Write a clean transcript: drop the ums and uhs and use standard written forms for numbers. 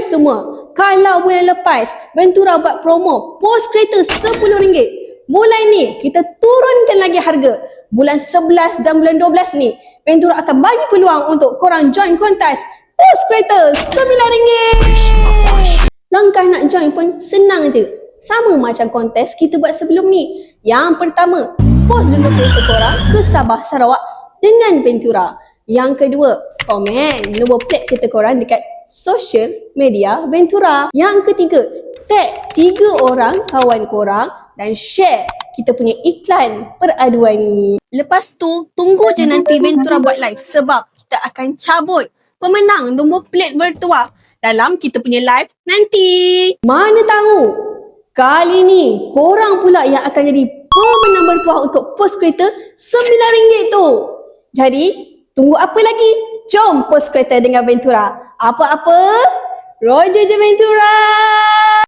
semua, kalau bulan lepas Ventura buat promo post kereta RM10, mulai ni kita turunkan lagi harga. Bulan 11 dan bulan 12 ni Ventura akan bagi peluang untuk korang join kontes post kereta RM9. Langkah nak join pun senang je. Sama macam kontes kita buat sebelum ni. Yang pertama, post dulu kereta korang ke Sabah Sarawak dengan Ventura. Yang kedua, komen nombor plate kereta korang dekat social media Ventura. Yang ketiga, tag 3 orang kawan korang dan share kita punya iklan peraduan ni. Lepas tu, tunggu je nanti Ventura buat live sebab kita akan cabut pemenang nombor plate bertuah dalam kita punya live nanti. Mana tahu kali ni korang pula yang akan jadi pemenang bertuah untuk post kereta RM9 tu. Jadi, tunggu apa lagi? Jom post kereta dengan Ventura. Apa-apa? Roger je Ventura!